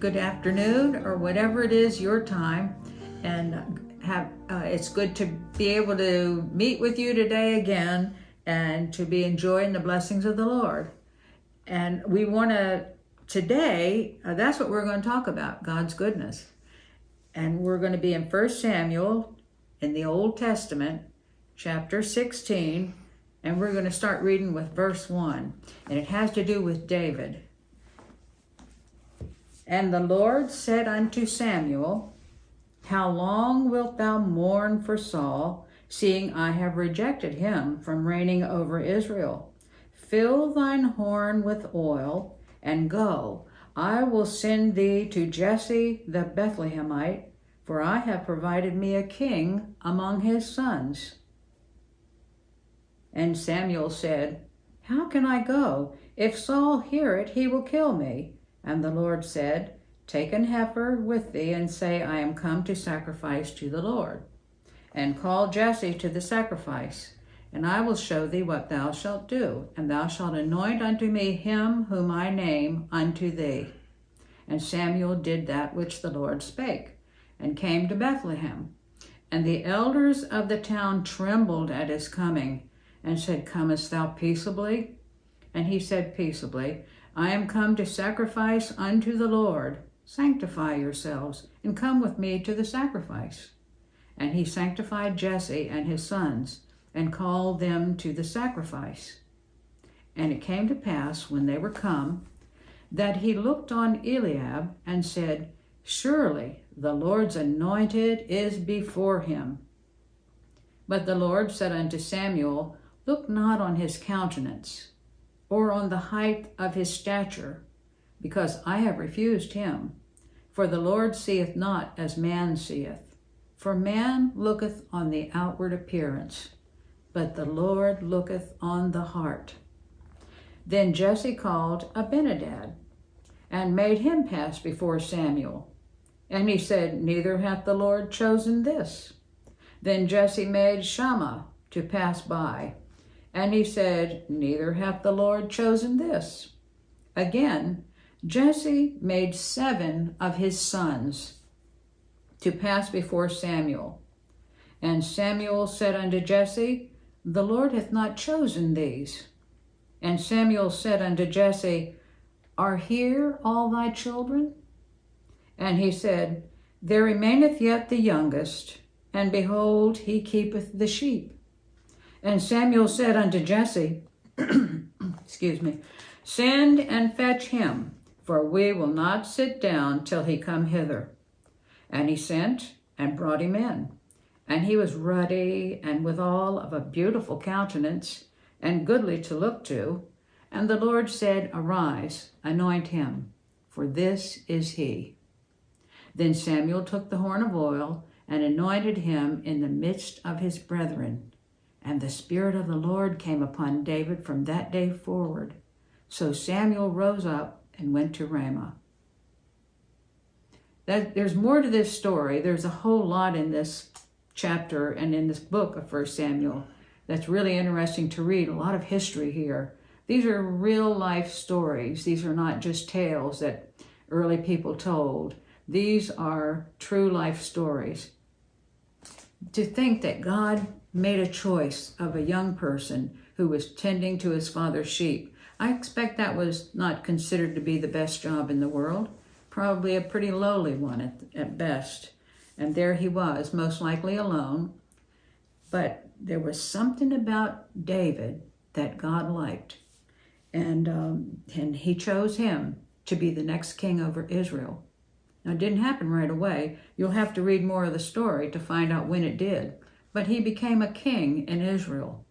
good afternoon, or whatever it is your time. And it's good to be able to meet with you today again and to be enjoying the blessings of the Lord. And we want to, today, that's what we're going to talk about, God's goodness. And we're going to be in 1 Samuel in the Old Testament, chapter 16, and we're going to start reading with verse 1. And it has to do with David. And the Lord said unto Samuel, How long wilt thou mourn for Saul, seeing I have rejected him from reigning over Israel? Fill thine horn with oil, and go. I will send thee to Jesse the Bethlehemite, for I have provided me a king among his sons. And Samuel said, How can I go? If Saul hear it, he will kill me. And the Lord said, Take an heifer with thee, and say, I am come to sacrifice to the Lord. And call Jesse to the sacrifice, and I will show thee what thou shalt do. And thou shalt anoint unto me him whom I name unto thee. And Samuel did that which the Lord spake, and came to Bethlehem. And the elders of the town trembled at his coming, and said, Comest thou peaceably? And he said peaceably, I am come to sacrifice unto the Lord. Sanctify yourselves, and come with me to the sacrifice. And he sanctified Jesse and his sons, and called them to the sacrifice. And it came to pass, when they were come, that he looked on Eliab, and said, Surely the Lord's anointed is before him. But the Lord said unto Samuel, Look not on his countenance, or on the height of his stature, because I have refused him. For the Lord seeth not as man seeth. For man looketh on the outward appearance, but the Lord looketh on the heart. Then Jesse called Abinadab, and made him pass before Samuel. And he said, Neither hath the Lord chosen this. Then Jesse made Shammah to pass by, and he said, Neither hath the Lord chosen this. Again, Jesse made 7 of his sons to pass before Samuel. And Samuel said unto Jesse, The Lord hath not chosen these. And Samuel said unto Jesse, Are here all thy children? And he said, There remaineth yet the youngest, and behold, he keepeth the sheep. And Samuel said unto Jesse, Send and fetch him, for we will not sit down till he come hither. And he sent and brought him in. And he was ruddy, and withal of a beautiful countenance, and goodly to look to. And the Lord said, Arise, anoint him, for this is he. Then Samuel took the horn of oil, and anointed him in the midst of his brethren. And the Spirit of the Lord came upon David from that day forward. So Samuel rose up and went to Ramah. There's more to this story. There's a whole lot in this chapter and in this book of 1 Samuel that's really interesting to read. A lot of history here. These are real life stories. These are not just tales that early people told. These are true life stories. To think that God made a choice of a young person who was tending to his father's sheep. I expect that was not considered to be the best job in the world, probably a pretty lowly one at best. And there he was, most likely alone. But there was something about David that God liked. And he chose him to be the next king over Israel. Now, it didn't happen right away. You'll have to read more of the story to find out when it did. But he became a king in Israel.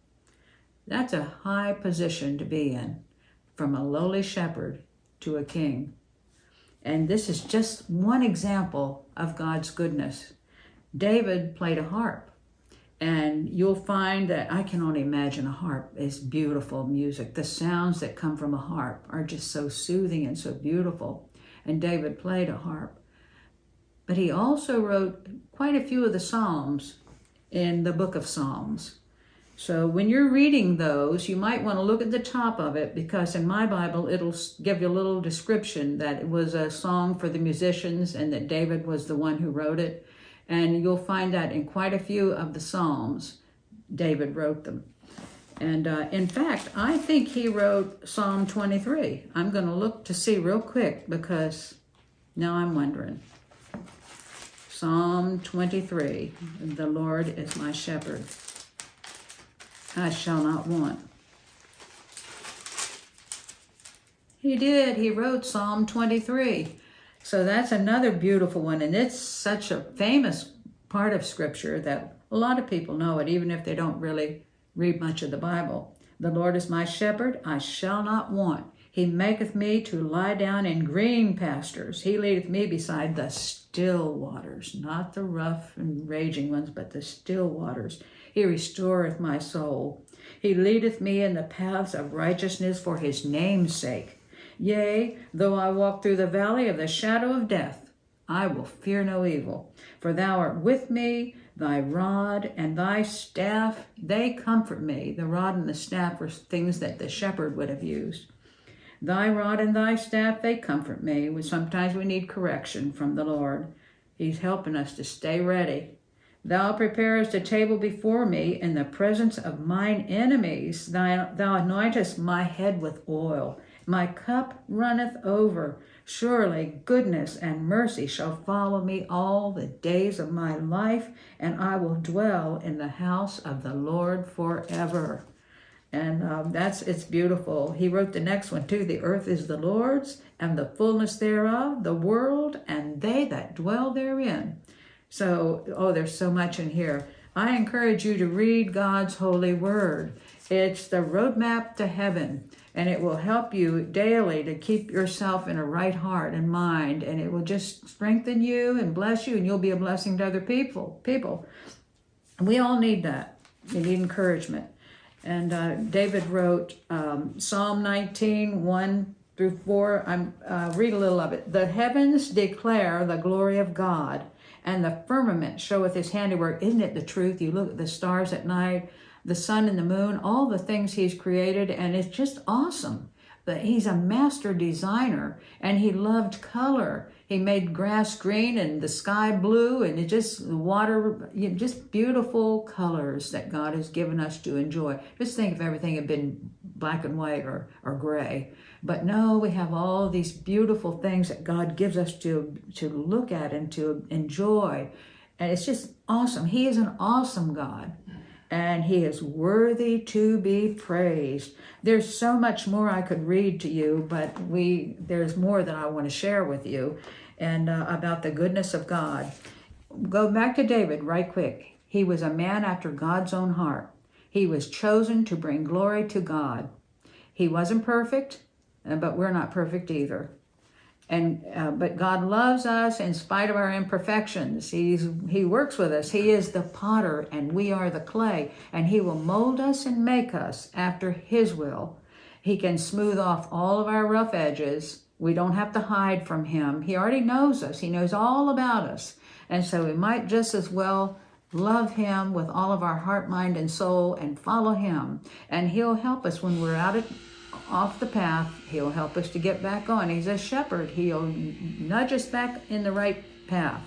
That's a high position to be in, from a lowly shepherd to a king. And this is just one example of God's goodness. David played a harp. And you'll find that I can only imagine a harp is beautiful music. The sounds that come from a harp are just so soothing and so beautiful. And David played a harp. But he also wrote quite a few of the Psalms in the book of Psalms. So when you're reading those, you might want to look at the top of it, because in my Bible, it'll give you a little description that it was a song for the musicians and that David was the one who wrote it. And you'll find that in quite a few of the Psalms, David wrote them. And in fact, I think he wrote Psalm 23. I'm going to look to see real quick, because now I'm wondering. Psalm 23, the Lord is my shepherd. I shall not want. He did. He wrote Psalm 23. So that's another beautiful one. And it's such a famous part of Scripture that a lot of people know it, even if they don't really read much of the Bible. The Lord is my shepherd, I shall not want. He maketh me to lie down in green pastures. He leadeth me beside the still waters, not the rough and raging ones, but the still waters. He restoreth my soul. He leadeth me in the paths of righteousness for his name's sake. Yea, though I walk through the valley of the shadow of death, I will fear no evil. For thou art with me, thy rod and thy staff, they comfort me. The rod and the staff were things that the shepherd would have used. Thy rod and thy staff, they comfort me. Sometimes we need correction from the Lord. He's helping us to stay ready. Thou preparest a table before me in the presence of mine enemies. Thou anointest my head with oil. My cup runneth over. Surely goodness and mercy shall follow me all the days of my life, and I will dwell in the house of the Lord forever. And it's beautiful. He wrote the next one too. The earth is the Lord's, and the fullness thereof, the world, and they that dwell therein. So, there's so much in here. I encourage you to read God's holy word. It's the roadmap to heaven, and it will help you daily to keep yourself in a right heart and mind, and it will just strengthen you and bless you, and you'll be a blessing to other people. We all need that. We need encouragement. And David wrote Psalm 19, 1 through 4. Read a little of it. The heavens declare the glory of God, and the firmament showeth his handiwork. Isn't it the truth? You look at the stars at night, the sun and the moon, all the things he's created, and it's just awesome. But he's a master designer, and he loved color. He made grass green and the sky blue, and the water, just beautiful colors that God has given us to enjoy. Just think if everything had been black and white or gray. But no, we have all these beautiful things that God gives us to look at and to enjoy. And it's just awesome. He is an awesome God, and he is worthy to be praised. There's so much more I could read to you, but there's more that I want to share with you and about the goodness of God. Go back to David right quick. He was a man after God's own heart. He was chosen to bring glory to God. He wasn't perfect, but we're not perfect either. But God loves us in spite of our imperfections. He works with us. He is the potter and we are the clay, and he will mold us and make us after his will. He can smooth off all of our rough edges. We don't have to hide from him. He already knows us. He knows all about us. And so we might just as well love him with all of our heart, mind, and soul and follow him. And he'll help us when we're off the path. He'll help us to get back on. He's a shepherd. He'll nudge us back in the right path.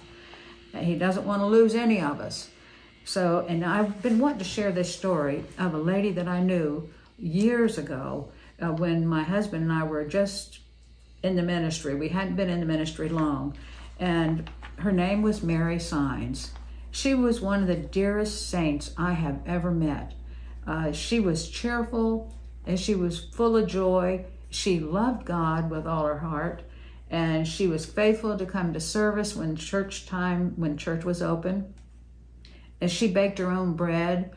He doesn't want to lose any of us. So, and I've been wanting to share this story of a lady that I knew years ago when my husband and I were just in the ministry. We hadn't been in the ministry long. And her name was Mary Sines. She was one of the dearest saints I have ever met. She was cheerful, and she was full of joy. She loved God with all her heart, and she was faithful to come to service when church was open. And she baked her own bread.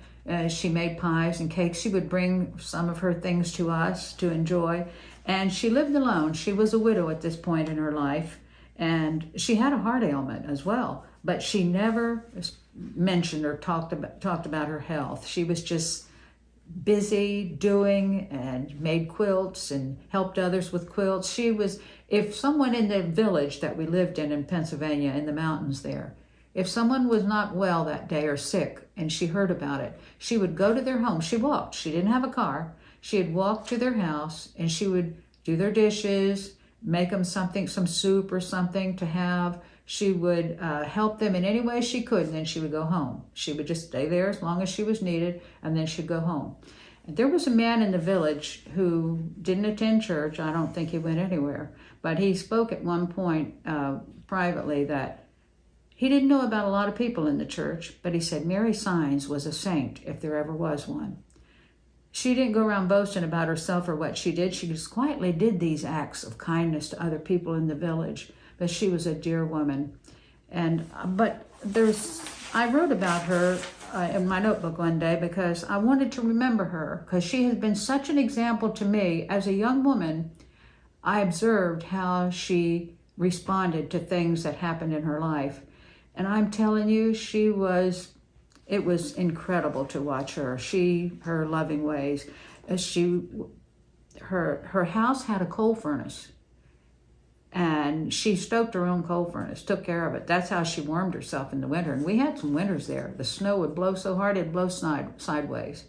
She made pies and cakes. She would bring some of her things to us to enjoy. And she lived alone. She was a widow at this point in her life, and she had a heart ailment as well. But she never mentioned or talked about her health. She was just busy doing and made quilts and helped others with quilts. If someone in the village that we lived in Pennsylvania, in the mountains there, If someone was not well that day or sick and she heard about it, she would go to their home. She walked. She didn't have a car. She had walked to their house and she would do their dishes, make them something, some soup or something to have. She would help them in any way she could, and then she would go home. She would just stay there as long as she was needed, and then she'd go home. And there was a man in the village who didn't attend church. I don't think he went anywhere. But he spoke at one point privately that he didn't know about a lot of people in the church, but he said Mary Signs was a saint, if there ever was one. She didn't go around boasting about herself or what she did. She just quietly did these acts of kindness to other people in the village. But she was a dear woman. But I wrote about her in my notebook one day because I wanted to remember her, because she has been such an example to me. As a young woman, I observed how she responded to things that happened in her life. And I'm telling you, it was incredible to watch her. Her loving ways. Her house had a coal furnace. And she stoked her own coal furnace, took care of it. That's how she warmed herself in the winter. And we had some winters there. The snow would blow so hard it'd blow sideways.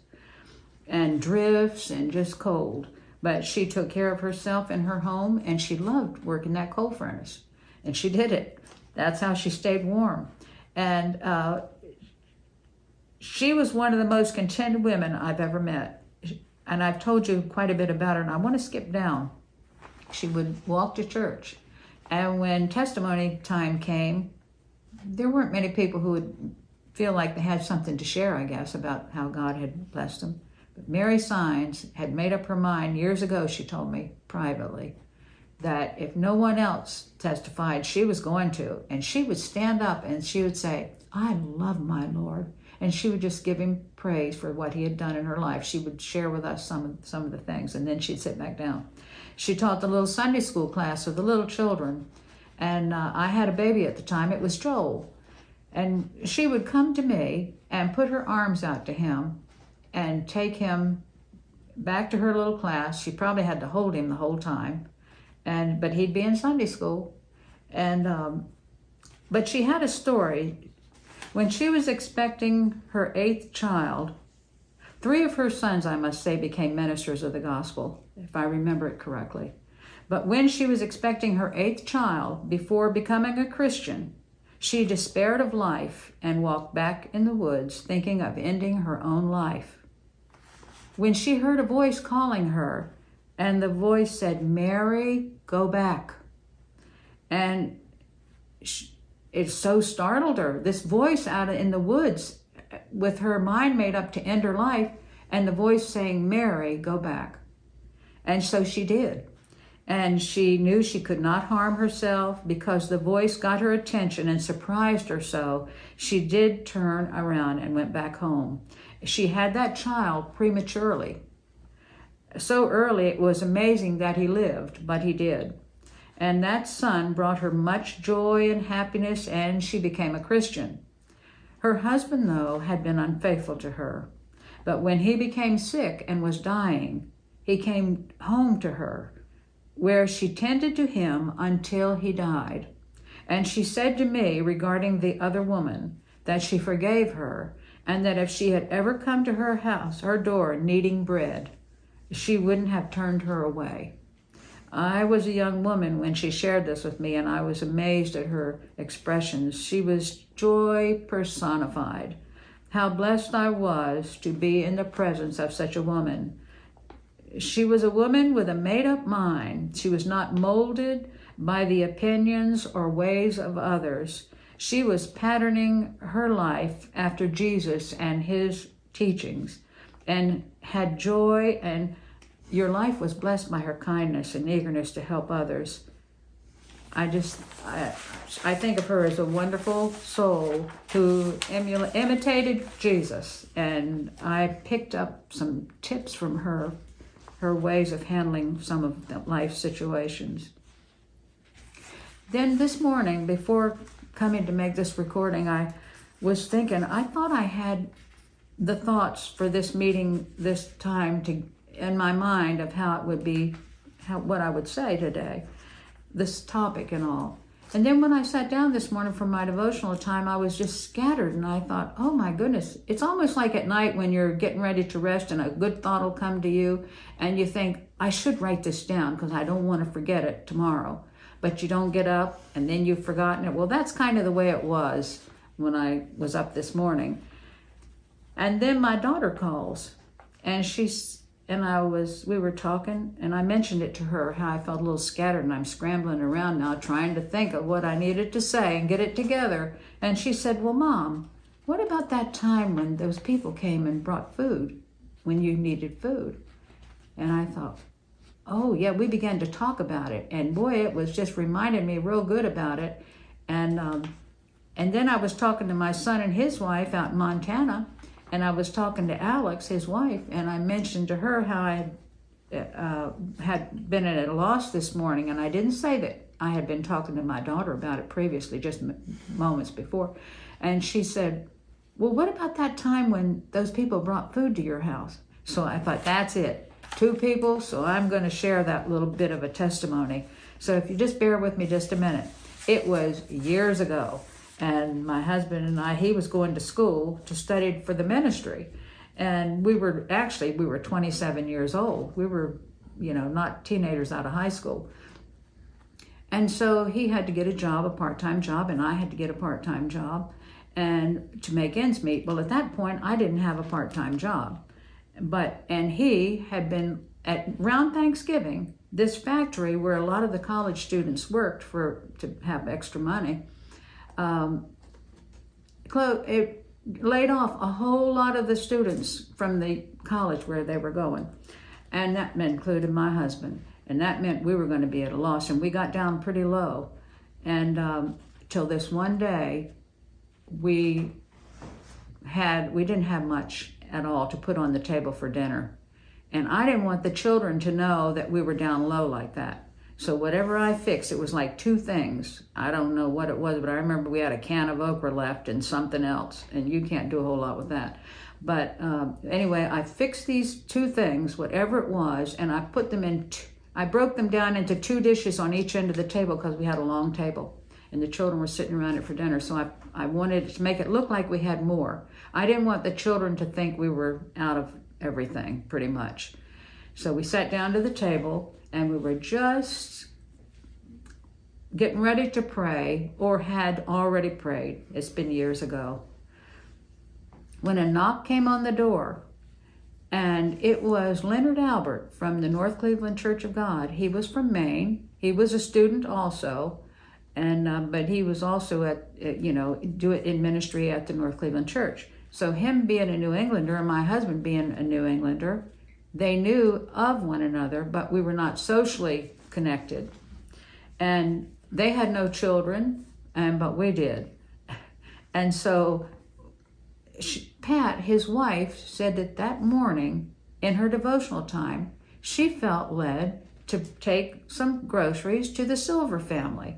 And drifts and just cold. But she took care of herself in her home, and she loved working that coal furnace. And she did it. That's how she stayed warm. And she was one of the most contented women I've ever met. And I've told you quite a bit about her, and I want to skip down. She would walk to church. And when testimony time came, there weren't many people who would feel like they had something to share, I guess, about how God had blessed them. But Mary Signs had made up her mind years ago, she told me privately, that if no one else testified, she was going to. And she would stand up and she would say, I love my Lord. And she would just give him praise for what he had done in her life. She would share with us some of the things, and then she'd sit back down. She taught the little Sunday school class of the little children. And I had a baby at the time. It was Joel. And she would come to me and put her arms out to him and take him back to her little class. She probably had to hold him the whole time. But he'd be in Sunday school. But she had a story. When she was expecting her 8th child, 3 of her sons, I must say, became ministers of the gospel, if I remember it correctly. But when she was expecting her 8th child, before becoming a Christian, she despaired of life and walked back in the woods, thinking of ending her own life. When she heard a voice calling her, and the voice said, Mary, go back. And it so startled her. This voice out in the woods, with her mind made up to end her life, and the voice saying, Mary, go back. And so she did. And she knew she could not harm herself because the voice got her attention and surprised her so. She did turn around and went back home. She had that child prematurely. So early it was amazing that he lived, but he did. And that son brought her much joy and happiness, and she became a Christian. Her husband, though, had been unfaithful to her. But when he became sick and was dying, he came home to her, where she tended to him until he died. And she said to me regarding the other woman that she forgave her, and that if she had ever come to her house, her door, needing bread, she wouldn't have turned her away. I was a young woman when she shared this with me, and I was amazed at her expressions. She was joy personified. How blessed I was to be in the presence of such a woman. She was a woman with a made-up mind. She was not molded by the opinions or ways of others. She was patterning her life after Jesus and his teachings, and had joy, and your life was blessed by her kindness and eagerness to help others. I think of her as a wonderful soul who imitated Jesus, and I picked up some tips from her ways of handling some of the life situations. Then this morning, before coming to make this recording, I was thinking, I thought I had the thoughts for this meeting this time in my mind of how it would be, what I would say today, this topic and all. And then when I sat down this morning for my devotional time, I was just scattered, and I thought, oh my goodness, it's almost like at night when you're getting ready to rest and a good thought will come to you and you think, I should write this down because I don't want to forget it tomorrow. But you don't get up and then you've forgotten it. Well, that's kind of the way it was when I was up this morning. And then my daughter calls, and we were talking, and I mentioned it to her, how I felt a little scattered, and I'm scrambling around now trying to think of what I needed to say and get it together. And she said, well, Mom, what about that time when those people came and brought food, when you needed food? And I thought, oh yeah, we began to talk about it, and boy, it was just reminding me real good about it. And then I was talking to my son and his wife out in Montana, and I was talking to Alex, his wife, and I mentioned to her how I had been at a loss this morning, and I didn't say that I had been talking to my daughter about it previously, just moments before. And she said, well, what about that time when those people brought food to your house? So I thought, that's it. 2 people, so I'm going to share that little bit of a testimony. So if you just bear with me just a minute. It was years ago, and my husband and I, he was going to school to study for the ministry. And we were 27 years old. We were, not teenagers out of high school. And so he had to get a job, a part-time job, and I had to get a part-time job and to make ends meet. Well, at that point, I didn't have a part-time job. And he had been around Thanksgiving, this factory where a lot of the college students worked to have extra money, it laid off a whole lot of the students from the college where they were going. And that included my husband. And that meant we were going to be at a loss. And we got down pretty low. And till this one day, we didn't have much at all to put on the table for dinner. And I didn't want the children to know that we were down low like that. So whatever I fixed, it was like 2 things. I don't know what it was, but I remember we had a can of okra left and something else. And you can't do a whole lot with that. But anyway, I fixed these 2 things, whatever it was, and I put them I broke them down into 2 dishes on each end of the table because we had a long table. And the children were sitting around it for dinner. So I wanted to make it look like we had more. I didn't want the children to think we were out of everything, pretty much. So we sat down to the table, and we were just getting ready to pray, or had already prayed. It's been years ago. When a knock came on the door, and it was Leonard Albert from the North Cleveland Church of God. He was from Maine. He was a student also. But he was also in ministry at the North Cleveland Church. So him being a New Englander and my husband being a New Englander, they knew of one another, but we were not socially connected. And they had no children, but we did. And so Pat, his wife, said that morning in her devotional time, she felt led to take some groceries to the Silver family.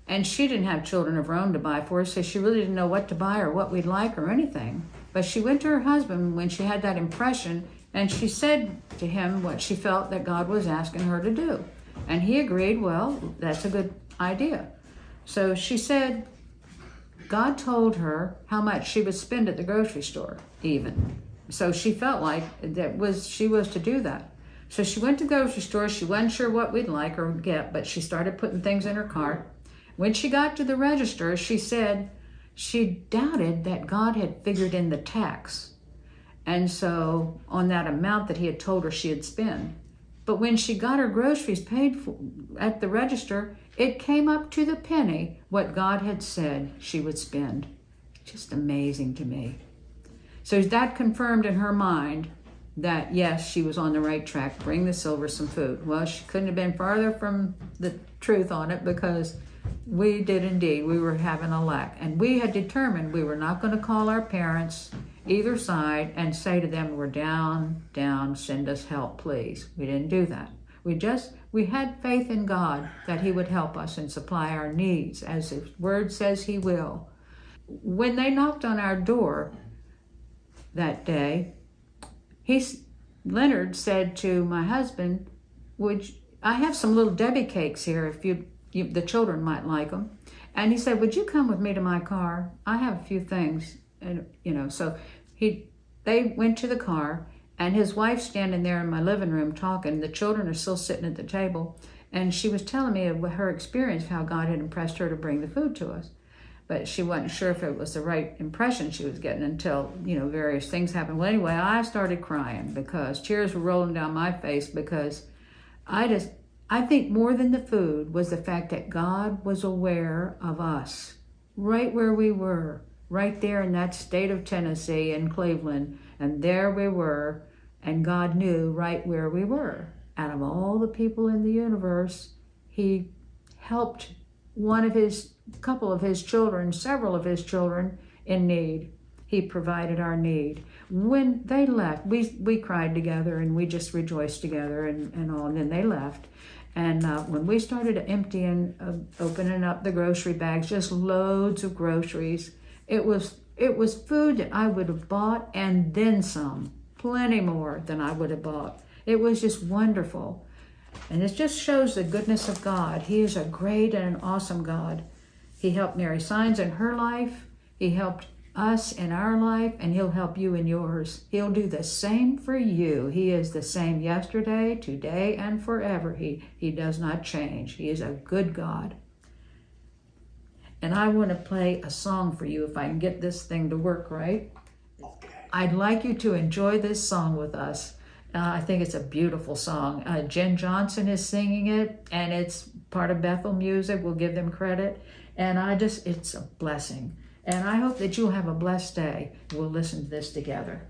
And she didn't have children of her own to buy for us, so she really didn't know what to buy or what we'd like or anything. But she went to her husband when she had that impression, and she said to him what she felt that God was asking her to do. And he agreed, well, that's a good idea. So she said God told her how much she would spend at the grocery store, even. So she felt like she was to do that. So she went to the grocery store. She wasn't sure what we'd like or get, but she started putting things in her cart. When she got to the register, she said she doubted that God had figured in the tax. And so on that amount that he had told her she'd spend. But when she got her groceries paid for at the register, it came up to the penny what God had said she would spend. Just amazing to me. So that confirmed in her mind that, yes, she was on the right track. Bring the Silver some food. Well, she couldn't have been farther from the truth on it, because we did indeed. We were having a lack. And we had determined we were not going to call our parents, either side, and say to them, we're down, send us help, please. We didn't do that. We had faith in God that he would help us and supply our needs, as his word says he will. When they knocked on our door that day, Leonard said to my husband, I have some little Debbie cakes here if you'd the children might like them. And he said, would you come with me to my car? I have a few things. And, so they went to the car, and his wife's standing there in my living room talking. The children are still sitting at the table. And she was telling me of her experience, how God had impressed her to bring the food to us. But she wasn't sure if it was the right impression she was getting until, various things happened. Well, anyway, I started crying because tears were rolling down my face, because I think more than the food was the fact that God was aware of us right where we were, right there in that state of Tennessee in Cleveland. And there we were, and God knew right where we were. Out of all the people in the universe, he helped several of his children in need. He provided our need. When they left, we cried together, and we just rejoiced together and all, and then they left. And when we started opening up the grocery bags, just loads of groceries, it was food that I would have bought and then some, plenty more than I would have bought. It was just wonderful. And it just shows the goodness of God. He is a great and an awesome God. He helped Mary Signs in her life. He helped us in our life, and he'll help you in yours. He'll do the same for you. He is the same yesterday, today, and forever. He does not change. He is a good God. And I want to play a song for you if I can get this thing to work right. Okay. I'd like you to enjoy this song with us. I think it's a beautiful song. Jenn Johnson is singing it, and it's part of Bethel music. We'll give them credit. And it's a blessing. And I hope that you'll have a blessed day. We'll listen to this together.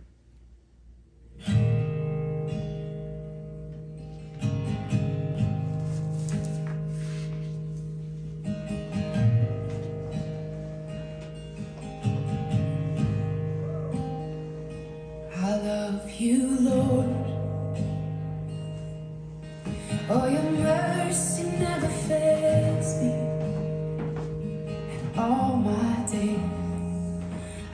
I love you, Lord. Oh, your mercy never fails me. And all my days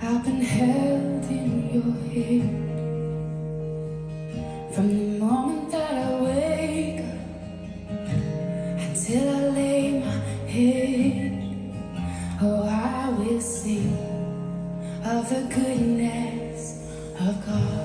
I've been held in your hand. From the moment that I wake up until I lay my head, oh, I will sing of the goodness of God.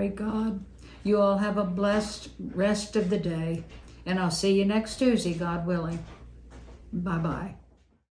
great God. You all have a blessed rest of the day, and I'll see you next Tuesday, God willing. Bye-bye.